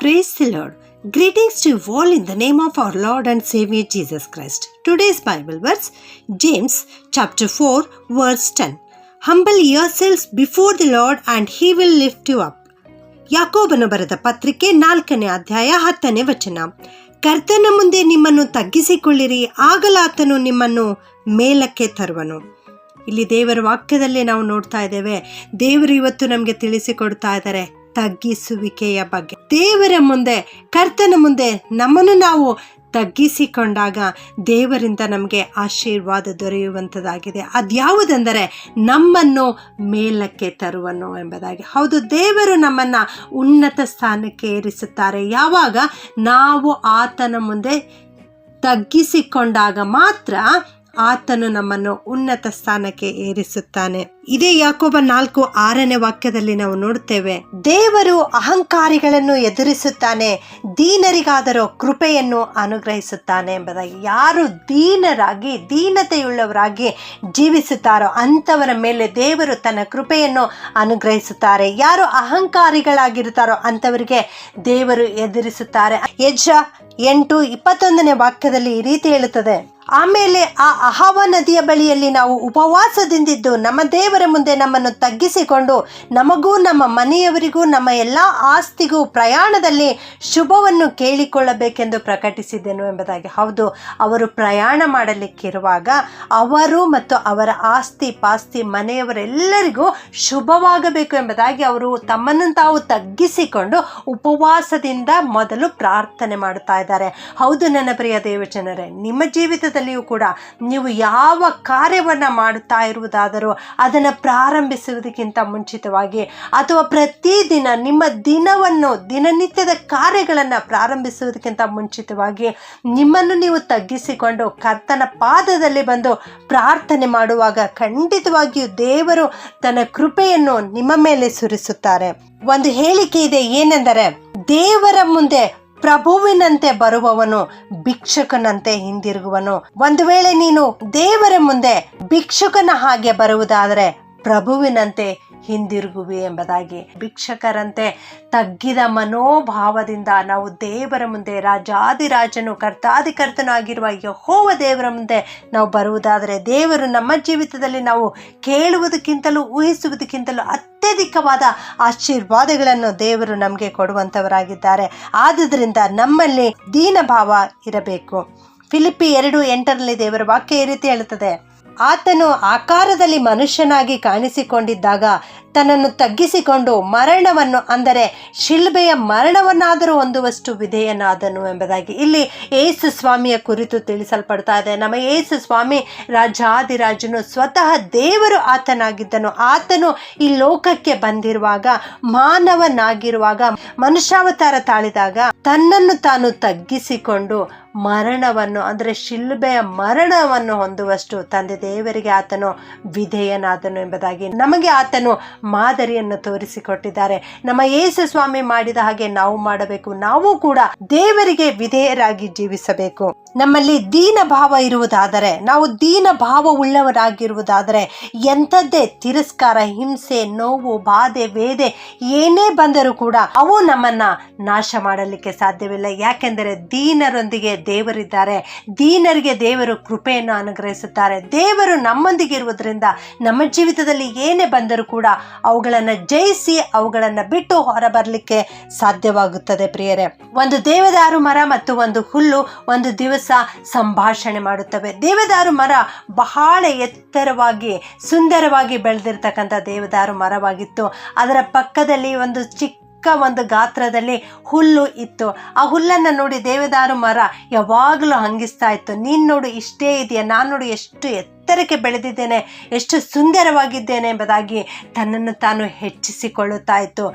Praise the Lord. Greetings to you all in the name of our Lord and Savior Jesus Christ. Today's Bible verse, James chapter 4 verse 10. Humble yourselves before the Lord and He will lift you up. ಯಾಕೋಬನು ಬರೆದ ಪತ್ರಿಕೆ 4ನೇ ಅಧ್ಯಾಯ 10ನೇ ವಚನ. ಕರ್ತನ ಮುಂದೆ ನಿಮ್ಮನ್ನು ತಗ್ಗಿಸಿಕೊಳ್ಳಿರಿ, ಆಗಲಾತನು ನಿಮ್ಮನ್ನು ಮೇಲಕ್ಕೆ ತರುವನು. ಇಲ್ಲಿ ದೇವರ ವಾಕ್ಯದಲ್ಲೇ ನಾವು ನೋಡ್ತಾ ಇದ್ದೇವೆ. ದೇವರು ಇವತ್ತು ನಮಗೆ ತಿಳಿಸಿಕೊಡ್ತಾ ಇದ್ದಾರೆ ತಗ್ಗಿಸುವಿಕೆಯ ಬಗ್ಗೆ. ದೇವರ ಮುಂದೆ, ಕರ್ತನ ಮುಂದೆ ನಮ್ಮನ್ನು ನಾವು ತಗ್ಗಿಸಿಕೊಂಡಾಗ ದೇವರಿಂದ ನಮಗೆ ಆಶೀರ್ವಾದ ದೊರೆಯುವಂಥದ್ದಾಗಿದೆ. ಅದ್ಯಾವುದೆಂದರೆ ನಮ್ಮನ್ನು ಮೇಲಕ್ಕೆ ತರುವನು ಎಂಬುದಾಗಿ. ಹೌದು, ದೇವರು ನಮ್ಮನ್ನು ಉನ್ನತ ಸ್ಥಾನಕ್ಕೆ ಏರಿಸುತ್ತಾರೆ. ಯಾವಾಗ ನಾವು ಆತನ ಮುಂದೆ ತಗ್ಗಿಸಿಕೊಂಡಾಗ ಮಾತ್ರ ಆತನು ನಮ್ಮನ್ನು ಉನ್ನತ ಸ್ಥಾನಕ್ಕೆ ಏರಿಸುತ್ತಾನೆ. ಇದೇ ಯಾಕೋಬ 4:6ನೇ ವಾಕ್ಯದಲ್ಲಿ ನಾವು ನೋಡುತ್ತೇವೆ, ದೇವರು ಅಹಂಕಾರಿಗಳನ್ನು ಎದುರಿಸುತ್ತಾನೆ, ದೀನರಿಗಾದರೂ ಕೃಪೆಯನ್ನು ಅನುಗ್ರಹಿಸುತ್ತಾನೆ ಎಂಬುದಾಗಿ. ಯಾರು ದೀನರಾಗಿ ದೀನತೆಯುಳ್ಳವರಾಗಿ ಜೀವಿಸುತ್ತಾರೋ ಅಂಥವರ ಮೇಲೆ ದೇವರು ತನ್ನ ಕೃಪೆಯನ್ನು ಅನುಗ್ರಹಿಸುತ್ತಾರೆ. ಯಾರು ಅಹಂಕಾರಿಗಳಾಗಿರುತ್ತಾರೋ ಅಂಥವರಿಗೆ ದೇವರು ಎದುರಿಸುತ್ತಾರೆ. ಯೆಜ್ರ 8:21ನೇ ವಾಕ್ಯದಲ್ಲಿ ಈ ರೀತಿ ಹೇಳುತ್ತದೆ, ಆಮೇಲೆ ಆ ಅಹವ ನದಿಯ ಬಳಿಯಲ್ಲಿ ನಾವು ಉಪವಾಸದಿಂದಿದ್ದು ನಮ್ಮ ದೇವರ ಮುಂದೆ ನಮ್ಮನ್ನು ತಗ್ಗಿಸಿಕೊಂಡು ನಮಗೂ ನಮ್ಮ ಮನೆಯವರಿಗೂ ನಮ್ಮ ಎಲ್ಲ ಆಸ್ತಿಗೂ ಪ್ರಯಾಣದಲ್ಲಿ ಶುಭವನ್ನು ಕೇಳಿಕೊಳ್ಳಬೇಕೆಂದು ಪ್ರಕಟಿಸಿದ್ದೆನು ಎಂಬುದಾಗಿ. ಹೌದು, ಅವರು ಪ್ರಯಾಣ ಮಾಡಲಿಕ್ಕಿರುವಾಗ ಅವರು ಮತ್ತು ಅವರ ಆಸ್ತಿ ಪಾಸ್ತಿ ಮನೆಯವರೆಲ್ಲರಿಗೂ ಶುಭವಾಗಬೇಕು ಎಂಬುದಾಗಿ ಅವರು ತಮ್ಮನ್ನು ತಾವು ತಗ್ಗಿಸಿಕೊಂಡು ಉಪವಾಸದಿಂದ ಮೊದಲು ಪ್ರಾರ್ಥನೆ ಮಾಡುತ್ತಾ ಇದ್ದಾರೆ. ಹೌದು ನನ್ನ ಪ್ರಿಯ ದೇವಜನರೇ, ನಿಮ್ಮ ಜೀವಿತದಲ್ಲಿಯೂ ಕೂಡ ನೀವು ಯಾವ ಕಾರ್ಯವನ್ನು ಮಾಡುತ್ತಾ ಇರುವುದಾದರೂ ಅದನ್ನು ಪ್ರಾರಂಭಿಸುವುದಕ್ಕಿಂತ ಮುಂಚಿತವಾಗಿ ಅಥವಾ ಪ್ರತಿದಿನ ನಿಮ್ಮ ದಿನವನ್ನು ದಿನನಿತ್ಯದ ಕಾರ್ಯಗಳನ್ನು ಪ್ರಾರಂಭಿಸುವುದಕ್ಕಿಂತ ಮುಂಚಿತವಾಗಿ ನಿಮ್ಮನ್ನು ನೀವು ತಗ್ಗಿಸಿಕೊಂಡು ಕರ್ತನ ಪಾದದಲ್ಲಿ ಬಂದು ಪ್ರಾರ್ಥನೆ ಮಾಡುವಾಗ ಖಂಡಿತವಾಗಿಯೂ ದೇವರು ತನ್ನ ಕೃಪೆಯನ್ನು ನಿಮ್ಮ ಮೇಲೆ ಸುರಿಸುತ್ತಾರೆ. ಒಂದು ಹೇಳಿಕೆ ಇದೆ, ಏನೆಂದರೆ ದೇವರ ಮುಂದೆ ಪ್ರಭುವಿನಂತೆ ಬರುವವನು ಭಿಕ್ಷುಕನಂತೆ ಹಿಂದಿರುಗುವನು. ಒಂದು ವೇಳೆ ನೀನು ದೇವರ ಮುಂದೆ ಭಿಕ್ಷುಕನ ಹಾಗೆ ಬರುವುದಾದರೆ ಪ್ರಭುವಿನಂತೆ ಹಿಂದಿರುಗುವಿ ಎಂಬುದಾಗಿ. ಭಿಕ್ಷಕರಂತೆ ತಗ್ಗಿದ ಮನೋಭಾವದಿಂದ ನಾವು ದೇವರ ಮುಂದೆ, ರಾಜಾದಿರಾಜನು ಕರ್ತಾದಿಕರ್ತನು ಆಗಿರುವ ಯೆಹೋವ ದೇವರ ಮುಂದೆ ನಾವು ಬರುವುದಾದರೆ ದೇವರು ನಮ್ಮ ಜೀವಿತದಲ್ಲಿ ನಾವು ಕೇಳುವುದಕ್ಕಿಂತಲೂ ಊಹಿಸುವುದಕ್ಕಿಂತಲೂ ಅತ್ಯಧಿಕವಾದ ಆಶೀರ್ವಾದಗಳನ್ನು ದೇವರು ನಮಗೆ ಕೊಡುವಂಥವರಾಗಿದ್ದಾರೆ. ಆದುದರಿಂದ ನಮ್ಮಲ್ಲಿ ದೀನಭಾವ ಇರಬೇಕು. ಫಿಲಿಪ್ಪಿ 2:8 ದೇವರ ವಾಕ್ಯ ಈ ರೀತಿ ಹೇಳುತ್ತದೆ, ಆತನು ಆಕಾರದಲ್ಲಿ ಮನುಷ್ಯನಾಗಿ ಕಾಣಿಸಿಕೊಂಡಿದ್ದಾಗ ತನ್ನನ್ನು ತಗ್ಗಿಸಿಕೊಂಡು ಮರಣವನ್ನು, ಅಂದರೆ ಶಿಲ್ಬೆಯ ಮರಣವನ್ನಾದರೂ ಹೊಂದುವಷ್ಟು ವಿಧೇಯನಾದನು ಎಂಬುದಾಗಿ. ಇಲ್ಲಿ ಯೇಸು ಸ್ವಾಮಿಯ ಕುರಿತು ತಿಳಿಸಲ್ಪಡ್ತಾ ಇದೆ. ನಮ್ಮ ಯೇಸು ಸ್ವಾಮಿ ರಾಜಾದಿರಾಜನು ಸ್ವತಃ ದೇವರು ಆತನಾಗಿದ್ದನು. ಆತನು ಈ ಲೋಕಕ್ಕೆ ಬಂದಿರುವಾಗ, ಮಾನವನಾಗಿರುವಾಗ, ಮನುಷ್ಯಾವತಾರ ತಾಳಿದಾಗ ತನ್ನನ್ನು ತಾನು ತಗ್ಗಿಸಿಕೊಂಡು ಮರಣವನ್ನು, ಅಂದರೆ ಶಿಲ್ಬೆಯ ಮರಣವನ್ನು ಹೊಂದುವಷ್ಟು ತಂದೆ ದೇವರಿಗೆ ಆತನು ವಿಧೇಯನಾದನು ಎಂಬುದಾಗಿ. ನಮಗೆ ಆತನು ಮಾದರಿಯನ್ನು ತೋರಿಸಿಕೊಟ್ಟಿದ್ದಾರೆ. ನಮ್ಮ ಯೇಸು ಸ್ವಾಮಿ ಮಾಡಿದ ಹಾಗೆ ನಾವು ಮಾಡಬೇಕು. ನಾವು ಕೂಡ ದೇವರಿಗೆ ವಿಧೇಯರಾಗಿ ಜೀವಿಸಬೇಕು. ನಮ್ಮಲ್ಲಿ ದೀನ ಭಾವ ಇರುವುದಾದರೆ, ನಾವು ದೀನ ಭಾವ ಉಳ್ಳವರಾಗಿರುವುದಾದರೆ ಎಂಥದ್ದೇ ತಿರಸ್ಕಾರ, ಹಿಂಸೆ, ನೋವು, ಬಾಧೆ, ವೇದೆ ಏನೇ ಬಂದರೂ ಕೂಡ ಅವು ನಮ್ಮನ್ನ ನಾಶ ಮಾಡಲಿಕ್ಕೆ ಸಾಧ್ಯವಿಲ್ಲ. ಯಾಕೆಂದರೆ ದೀನರೊಂದಿಗೆ ದೇವರಿದ್ದಾರೆ. ದೀನರಿಗೆ ದೇವರು ಕೃಪೆಯನ್ನು ಅನುಗ್ರಹಿಸುತ್ತಾರೆ. ದೇವರು ನಮ್ಮೊಂದಿಗೆ ಇರುವುದರಿಂದ ನಮ್ಮ ಜೀವಿತದಲ್ಲಿ ಏನೇ ಬಂದರೂ ಕೂಡ ಅವುಗಳನ್ನು ಜಯಿಸಿ ಅವುಗಳನ್ನು ಬಿಟ್ಟು ಹೊರಬರಲಿಕ್ಕೆ ಸಾಧ್ಯವಾಗುತ್ತದೆ. ಪ್ರಿಯರೇ, ಒಂದು ದೇವದಾರು ಮರ ಮತ್ತು ಒಂದು ಹುಲ್ಲು ಒಂದು ದಿವಸ ಸಂಭಾಷಣೆ ಮಾಡುತ್ತವೆ. ದೇವದಾರು ಮರ ಬಹಳ ಎತ್ತರವಾಗಿ ಸುಂದರವಾಗಿ ಬೆಳೆದಿರ್ತಕ್ಕಂಥ ದೇವದಾರು ಮರವಾಗಿತ್ತು. ಅದರ ಪಕ್ಕದಲ್ಲಿ ಒಂದು ಗಾತ್ರದಲ್ಲಿ ಹುಲ್ಲು ಇತ್ತು. ಆ ಹುಲ್ಲನ್ನು ನೋಡಿ ದೇವದಾರು ಮರ ಯಾವಾಗಲೂ ಹಂಗಿಸ್ತಾ ಇತ್ತು, ನೀನು ನೋಡು ಇಷ್ಟೇ ಇದೆಯಾ, ನಾನು ನೋಡು ಎಷ್ಟು ಎತ್ತರಕ್ಕೆ ಬೆಳೆದಿದ್ದೇನೆ, ಎಷ್ಟು ಸುಂದರವಾಗಿದ್ದೇನೆ ಎಂಬುದಾಗಿ ತನ್ನನ್ನು ತಾನು ಹೆಚ್ಚಿಸಿಕೊಳ್ಳುತ್ತಾ ಇತ್ತು.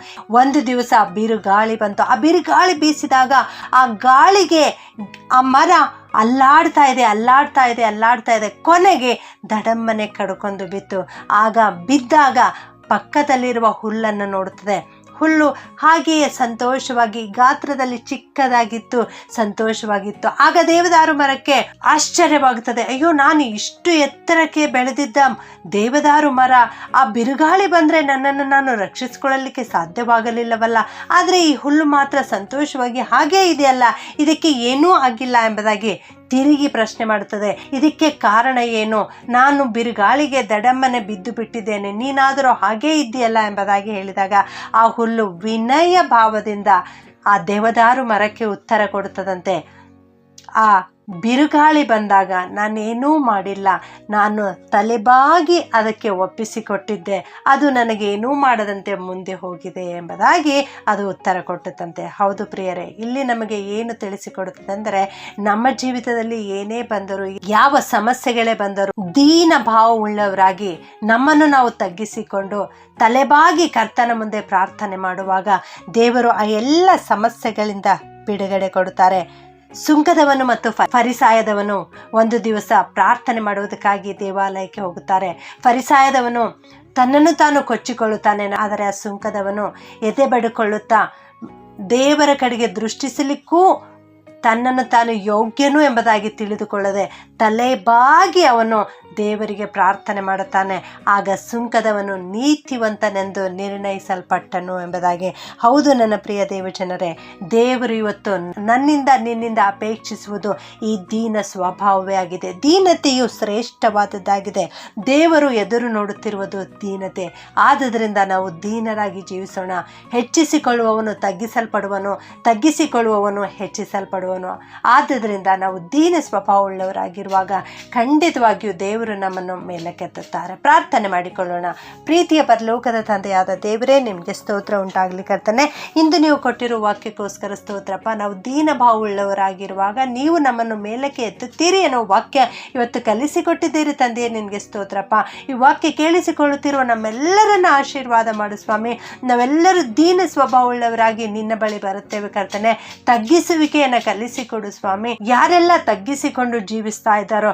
ಒಂದು ದಿವಸ ಬಿರುಗಾಳಿ ಬಂತು. ಆ ಬಿರುಗಾಳಿ ಬೀಸಿದಾಗ ಆ ಗಾಳಿಗೆ ಆ ಮರ ಅಲ್ಲಾಡ್ತಾ ಇದೆ. ಕೊನೆಗೆ ದಡಮ್ಮನೆ ಕಡ್ಕೊಂಡು ಬಿತ್ತು. ಆಗ ಬಿದ್ದಾಗ ಪಕ್ಕದಲ್ಲಿರುವ ಹುಲ್ಲನ್ನು ನೋಡುತ್ತದೆ. ಹುಲ್ಲು ಹಾಗೆಯೇ ಸಂತೋಷವಾಗಿ ಗಾತ್ರದಲ್ಲಿ ಚಿಕ್ಕದಾಗಿತ್ತು, ಸಂತೋಷವಾಗಿತ್ತು. ಆಗ ದೇವದಾರು ಮರಕ್ಕೆ ಆಶ್ಚರ್ಯವಾಗುತ್ತದೆ, ಅಯ್ಯೋ ನಾನು ಇಷ್ಟು ಎತ್ತರಕ್ಕೆ ಬೆಳೆದಿದ್ದ ದೇವದಾರು ಮರ, ಆ ಬಿರುಗಾಳಿ ಬಂದರೆ ನನ್ನನ್ನು ನಾನು ರಕ್ಷಿಸಿಕೊಳ್ಳಲಿಕ್ಕೆ ಸಾಧ್ಯವಾಗಲಿಲ್ಲವಲ್ಲ, ಆದರೆ ಈ ಹುಲ್ಲು ಮಾತ್ರ ಸಂತೋಷವಾಗಿ ಹಾಗೇ ಇದೆಯಲ್ಲ, ಇದಕ್ಕೆ ಏನೂ ಆಗಿಲ್ಲ ಎಂಬುದಾಗಿ ತಿರುಗಿ ಪ್ರಶ್ನೆ ಮಾಡುತ್ತದೆ. ಇದಕ್ಕೆ ಕಾರಣ ಏನು? ನಾನು ಬಿರುಗಾಳಿಗೆ ದಡಮ್ಮನೆ ಬಿದ್ದು ಬಿಟ್ಟಿದ್ದೇನೆ, ನೀನಾದರೂ ಹಾಗೇ ಇದ್ದೀಯಲ್ಲ ಎಂಬುದಾಗಿ ಹೇಳಿದಾಗ ಆ ಹುಲ್ಲು ವಿನಯ ಭಾವದಿಂದ ಆ ದೇವದಾರು ಮರಕ್ಕೆ ಉತ್ತರ ಕೊಡುತ್ತದಂತೆ, ಆ ಬಿರುಗಾಳಿ ಬಂದಾಗ ನಾನೇನೂ ಮಾಡಿಲ್ಲ, ನಾನು ತಲೆಬಾಗಿ ಅದಕ್ಕೆ ಒಪ್ಪಿಸಿಕೊಟ್ಟಿದ್ದೆ, ಅದು ನನಗೇನೂ ಮಾಡದಂತೆ ಮುಂದೆ ಹೋಗಿದೆ ಎಂಬುದಾಗಿ ಅದು ಉತ್ತರ ಕೊಟ್ಟಂತೆ. ಹೌದು ಪ್ರಿಯರೇ, ಇಲ್ಲಿ ನಮಗೆ ಏನು ತಿಳಿಸಿಕೊಡುತ್ತದೆ ಅಂದರೆ, ನಮ್ಮ ಜೀವಿತದಲ್ಲಿ ಏನೇ ಬಂದರೂ, ಯಾವ ಸಮಸ್ಯೆಗಳೇ ಬಂದರೂ ದೀನ ಭಾವವುಳ್ಳವರಾಗಿ ನಮ್ಮನ್ನು ನಾವು ತಗ್ಗಿಸಿಕೊಂಡು ತಲೆಬಾಗಿ ಕರ್ತನ ಮುಂದೆ ಪ್ರಾರ್ಥನೆ ಮಾಡುವಾಗ ದೇವರು ಆ ಎಲ್ಲ ಸಮಸ್ಯೆಗಳಿಂದ ಬಿಡುಗಡೆ ಕೊಡುತ್ತಾರೆ. ಸುಂಕದವನು ಮತ್ತು ಫರಿಸಾಯದವನು ಒಂದು ದಿವಸ ಪ್ರಾರ್ಥನೆ ಮಾಡುವುದಕ್ಕಾಗಿ ದೇವಾಲಯಕ್ಕೆ ಹೋಗುತ್ತಾರೆ. ಫರಿಸಾಯದವನು ತನ್ನನ್ನು ತಾನು ಕೊಚ್ಚಿಕೊಳ್ಳುತ್ತಾನೆ, ಆದರೆ ಆ ಸುಂಕದವನು ಎದೆ ಬಡಿಕೊಳ್ಳುತ್ತಾ ದೇವರ ಕಡೆಗೆ ದೃಷ್ಟಿಸಲಿಕ್ಕೂ ತನ್ನನ್ನು ತಾನು ಯೋಗ್ಯನು ಎಂಬುದಾಗಿ ತಿಳಿದುಕೊಳ್ಳದೆ ತಲೆಬಾಗಿ ಅವನು ದೇವರಿಗೆ ಪ್ರಾರ್ಥನೆ ಮಾಡುತ್ತಾನೆ. ಆಗ ಸುಂಕದವನು ನೀತಿವಂತನೆಂದು ನಿರ್ಣಯಿಸಲ್ಪಟ್ಟನು ಎಂಬುದಾಗಿ. ಹೌದು ನನ್ನ ಪ್ರಿಯ ದೇವಜನರೇ, ದೇವರು ಇವತ್ತು ನನ್ನಿಂದ ನಿನ್ನಿಂದ ಅಪೇಕ್ಷಿಸುವುದು ಈ ದೀನ ಸ್ವಭಾವವೇ ಆಗಿದೆ. ದೀನತೆಯು ಶ್ರೇಷ್ಠವಾದದ್ದಾಗಿದೆ. ದೇವರು ಎದುರು ನೋಡುತ್ತಿರುವುದು ದೀನತೆ. ಆದುದರಿಂದ ನಾವು ದೀನರಾಗಿ ಜೀವಿಸೋಣ. ಹೆಚ್ಚಿಸಿಕೊಳ್ಳುವವನು ತಗ್ಗಿಸಲ್ಪಡುವನು, ತಗ್ಗಿಸಿಕೊಳ್ಳುವವನು ಹೆಚ್ಚಿಸಲ್ಪಡುವನು. ಆದುದರಿಂದ ನಾವು ದೀನ ಸ್ವಭಾವವುಳ್ಳವರಾಗಿರುವಾಗ ಖಂಡಿತವಾಗಿಯೂ ದೇವರು ನಮ್ಮನ್ನು ಮೇಲಕ್ಕೆತ್ತುತ್ತಾರೆ. ಪ್ರಾರ್ಥನೆ ಮಾಡಿಕೊಳ್ಳೋಣ. ಪ್ರೀತಿಯ ಪರಲೋಕದ ತಂದೆಯಾದ ದೇವರೇ, ನಿಮಗೆ ಸ್ತೋತ್ರ ಉಂಟಾಗಲಿ ಕರ್ತನೆ. ಇಂದು ನೀವು ಕೊಟ್ಟಿರುವ ವಾಕ್ಯಕ್ಕೋಸ್ಕರ ಸ್ತೋತ್ರಪ್ಪ. ನಾವು ದೀನ ಭಾವವುಳ್ಳವರಾಗಿರುವಾಗ ನೀವು ನಮ್ಮನ್ನು ಮೇಲಕ್ಕೆ ಎತ್ತುತ್ತೀರಿ ಅನ್ನೋ ವಾಕ್ಯ ಇವತ್ತು ಕಲಿಸಿಕೊಟ್ಟಿದ್ದೀರಿ ತಂದೆಯೇ, ನಿನಗೆ ಸ್ತೋತ್ರಪ್ಪ. ಈ ವಾಕ್ಯ ಕೇಳಿಸಿಕೊಳ್ಳುತ್ತಿರುವ ನಮ್ಮೆಲ್ಲರನ್ನ ಆಶೀರ್ವಾದ ಮಾಡು ಸ್ವಾಮಿ. ನಾವೆಲ್ಲರೂ ದೀನ ಸ್ವಭಾವವುಳ್ಳವರಾಗಿ ನಿನ್ನ ಬಳಿ ಬರುತ್ತೇವೆ ಕರ್ತನೆ. ತಗ್ಗಿಸುವಿಕೆಯನ್ನು ಕಲಿಸಿಕೊಡು ಸ್ವಾಮಿ. ಯಾರೆಲ್ಲ ತಗ್ಗಿಸಿಕೊಂಡು ಜೀವಿಸ್ತಾ ಇದ್ದಾರೋ,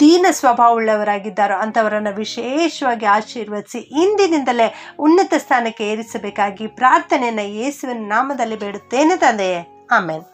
ದೀನ ಸ್ವಭಾವವುಳ್ಳವರಾಗಿದ್ದಾರೋ ಅಂಥವರನ್ನು ವಿಶೇಷವಾಗಿ ಆಶೀರ್ವದಿಸಿ ಇಂದಿನಿಂದಲೇ ಉನ್ನತ ಸ್ಥಾನಕ್ಕೆ ಏರಿಸಬೇಕಾಗಿ ಪ್ರಾರ್ಥನೆಯನ್ನು ಯೇಸುವಿನ ನಾಮದಲ್ಲಿ ಬೇಡುತ್ತೇನೆ ತಂದೆಯೇ. ಆಮೇನ್.